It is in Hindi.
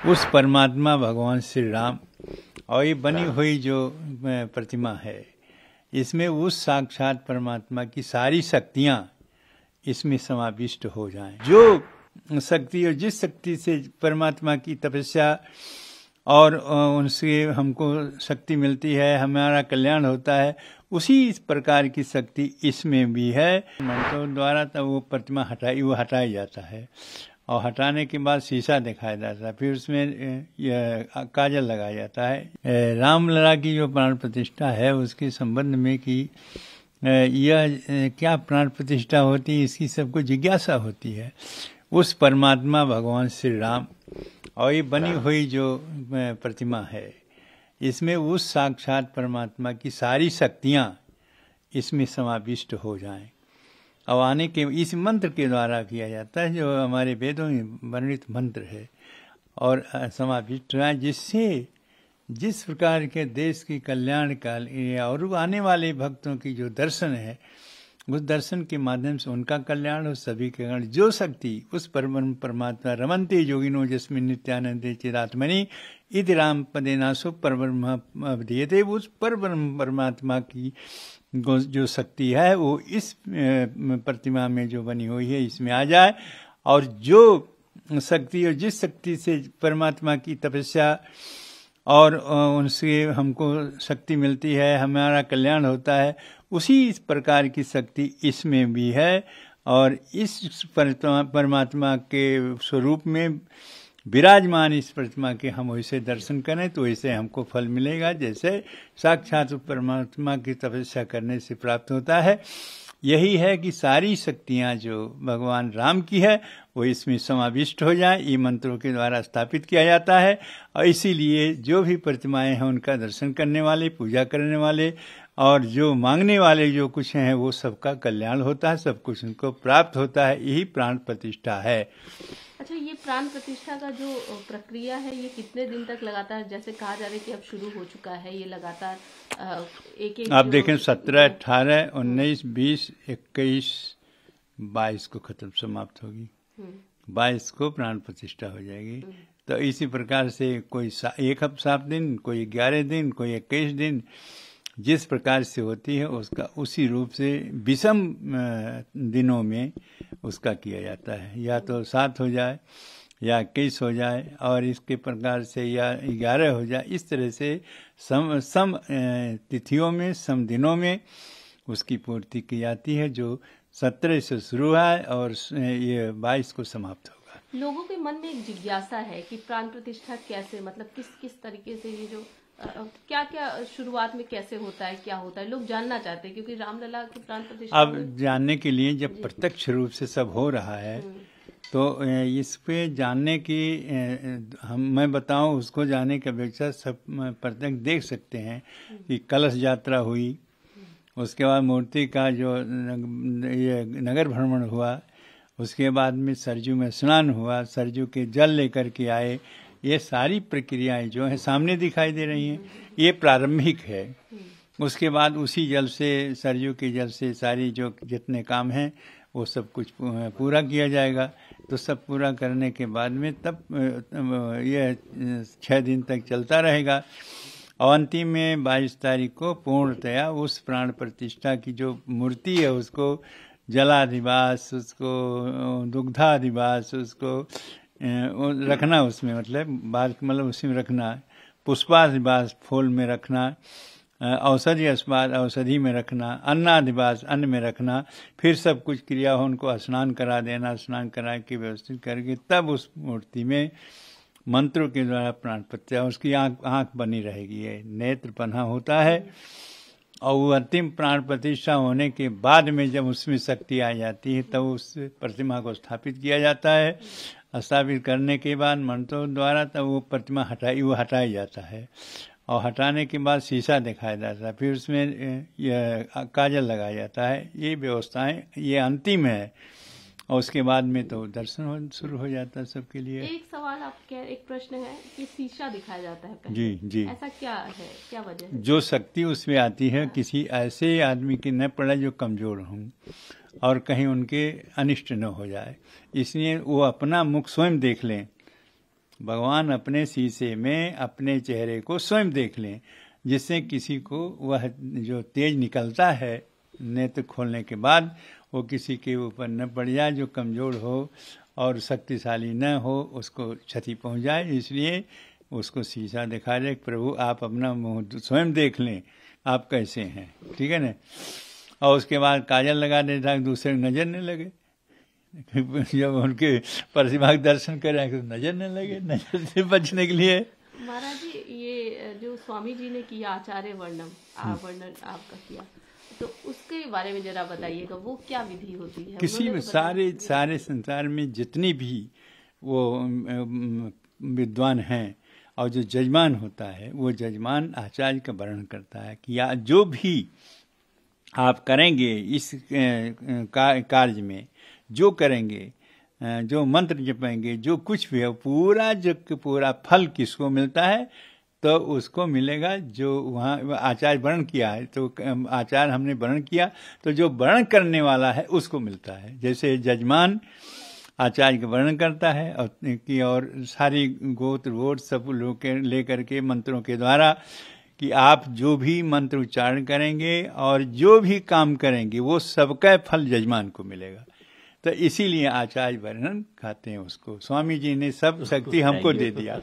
उस परमात्मा भगवान श्री राम और ये बनी हुई जो प्रतिमा है, इसमें उस साक्षात परमात्मा की सारी शक्तियाँ इसमें समाविष्ट हो जाएं। जो शक्ति और जिस शक्ति से परमात्मा की तपस्या और उनसे हमको शक्ति मिलती है, हमारा कल्याण होता है, उसी प्रकार की शक्ति इसमें भी है। मंत्रों द्वारा तब वो प्रतिमा हटाया जाता है और हटाने के बाद शीशा दिखाया जाता है, फिर उसमें काजल लगाया जाता है। रामलला की जो प्राण प्रतिष्ठा है उसके संबंध में कि यह क्या प्राण प्रतिष्ठा होती है, इसकी सबको जिज्ञासा होती है। उस परमात्मा भगवान श्री राम और ये बनी हुई जो प्रतिमा है, इसमें उस साक्षात परमात्मा की सारी शक्तियाँ इसमें समाविष्ट हो जाएं। और आने के इस मंत्र के द्वारा किया जाता है, जो हमारे वेदों में वर्णित मंत्र है, और समाविष्ट है, जिससे जिस प्रकार के देश की कल्याण काल और आने वाले भक्तों की जो दर्शन है, उस दर्शन के माध्यम से उनका कल्याण हो, सभी के कल्याण। जो शक्ति उस परमात्मा रमन्ते योगिनो जिसमें नित्यानंदे चिदात्मनि इति राम पदेनासो परब्रह्म अवधीयते, उस परमात्मा की जो शक्ति है वो इस प्रतिमा में जो बनी हुई है इसमें आ जाए। और जो शक्ति और जिस शक्ति से परमात्मा की तपस्या और उनसे हमको शक्ति मिलती है, हमारा कल्याण होता है, उसी प्रकार की शक्ति इसमें भी है। और इस परमात्मा के स्वरूप में विराजमान इस प्रतिमा के हम वैसे दर्शन करें तो वैसे हमको फल मिलेगा, जैसे साक्षात परमात्मा की तपस्या करने से प्राप्त होता है। यही है कि सारी शक्तियाँ जो भगवान राम की है वो इसमें समाविष्ट हो जाए, ये मंत्रों के द्वारा स्थापित किया जाता है। और इसीलिए जो भी प्रतिमाएं हैं उनका दर्शन करने वाले, पूजा करने वाले और जो मांगने वाले जो कुछ हैं वो सबका कल्याण होता है, सब कुछ उनको प्राप्त होता है। यही प्राण प्रतिष्ठा है। अच्छा, ये प्राण प्रतिष्ठा का जो प्रक्रिया है ये कितने दिन तक लगातार, जैसे कहा जा रहा है कि अब शुरू हो चुका है, ये लगातार एक आप देखें 17, 18, 19, 20, 21, 22 को खत्म समाप्त होगी, 22 को प्राण प्रतिष्ठा हो जाएगी। तो इसी प्रकार से कोई 7 दिन, कोई 11 दिन, कोई 21 दिन, जिस प्रकार से होती है उसका उसी रूप से विषम दिनों में उसका किया जाता है। या तो 7 हो जाए या 21 हो जाए और इसके प्रकार से या 11 हो जाए, इस तरह से सम तिथियों में, सम दिनों में उसकी पूर्ति की जाती है, जो 17 से शुरू है और ये 22 को समाप्त होगा। लोगों के मन में एक जिज्ञासा है कि प्राण प्रतिष्ठा कैसे, मतलब किस तरीके से, ये जो क्या क्या शुरुआत में कैसे होता है, क्या होता है, लोग जानना चाहते हैं, क्योंकि रामलला की प्राण प्रतिष्ठा अब जानने के लिए जब प्रत्यक्ष रूप से सब हो रहा है तो इस पे जानने की मैं बताऊं, उसको जानने की अपेक्षा सब प्रत्यक्ष देख सकते हैं कि कलश यात्रा हुई, उसके बाद मूर्ति का जो ये नगर भ्रमण हुआ, उसके बाद में सरजू में स्नान हुआ, सरजू के जल लेकर के आए, ये सारी प्रक्रियाएं जो हैं सामने दिखाई दे रही हैं, ये प्रारंभिक है। उसके बाद उसी जल से, सरजू के जल से सारी जो जितने काम हैं वो सब कुछ पूरा किया जाएगा। तो सब पूरा करने के बाद में तब ये 6 दिन तक चलता रहेगा और अंतिम में 22 तारीख को पूर्णतया उस प्राण प्रतिष्ठा की जो मूर्ति है उसको जलाधिवास, उसको दुग्धाधिवास, उसको रखना, उसमें मतलब उसी में रखना, पुष्पाधिवास फूल में रखना, औषधि अस्पाद औषधि में रखना, अन्नाधिवास अन्न में रखना, फिर सब कुछ क्रिया हो, उनको स्नान करा देना, स्नान करा के व्यवस्थित करके तब उस मूर्ति में मंत्रों के द्वारा प्राण प्रतिष्ठा, उसकी आँख बनी रहेगी, ये नेत्र पन्हा होता है। और वो अंतिम प्राण प्रतिष्ठा होने के बाद में जब उसमें शक्ति आ जाती है तब उस प्रतिमा को स्थापित किया जाता है। स्थापित करने के बाद मंत्रों द्वारा तब वो प्रतिमा हटाया जाता है और हटाने के बाद शीशा दिखाया जाता है, फिर उसमें काजल लगाया जाता है। ये व्यवस्थाएं ये अंतिम है और उसके बाद में तो दर्शन शुरू हो जाता है सबके लिए। एक सवाल एक प्रश्न है कि शीशा दिखाया जाता है पहले। जी, ऐसा क्या है, क्या वजह है? जो शक्ति उसमें आती है किसी ऐसे आदमी की न पड़े जो कमजोर हों और कहीं उनके अनिष्ट न हो जाए, इसलिए वो अपना मुख स्वयं देख लें, भगवान अपने शीशे में अपने चेहरे को स्वयं देख लें, जिससे किसी को वह जो तेज निकलता है नेत्र खोलने के बाद वो किसी के ऊपर न पड़ जाए, जो कमज़ोर हो और शक्तिशाली न हो उसको क्षति पहुंच जाए। इसलिए उसको शीशा दिखा दे, प्रभु आप अपना मुंह स्वयं देख लें, आप कैसे हैं, ठीक है ना। और उसके बाद काजल लगा दे ताकि दूसरे नज़र न लगे। जब उनके प्रतिमा दर्शन करें तो नज़र न लगे, नज़र से बचने के लिए। महाराज जी, ये जो स्वामी जी ने किया आचार्य वर्णन आपका किया, तो उसके बारे में जरा बताइएगा, वो क्या विधि होती है? किसी में सारे संसार में जितनी भी वो विद्वान हैं और जो जजमान होता है, वो जजमान आचार्य का वर्णन करता है कि या जो भी आप करेंगे इस कार्य में, जो करेंगे, जो मंत्र जपेंगे, जो कुछ भी है, पूरा फल किसको मिलता है? तो उसको मिलेगा जो वहाँ आचार्य वर्णन किया है। तो आचार्य हमने वर्णन किया तो जो वर्णन करने वाला है उसको मिलता है। जैसे जजमान आचार्य का वर्णन करता है और सारी गोत्र वोट सब लोग लेकर के मंत्रों के द्वारा कि आप जो भी मंत्र उच्चारण करेंगे और जो भी काम करेंगे वो सबका फल जजमान को मिलेगा। तो इसीलिए आचार्य वर्णन खाते हैं उसको। स्वामी जी ने सब शक्ति हमको दे दिया।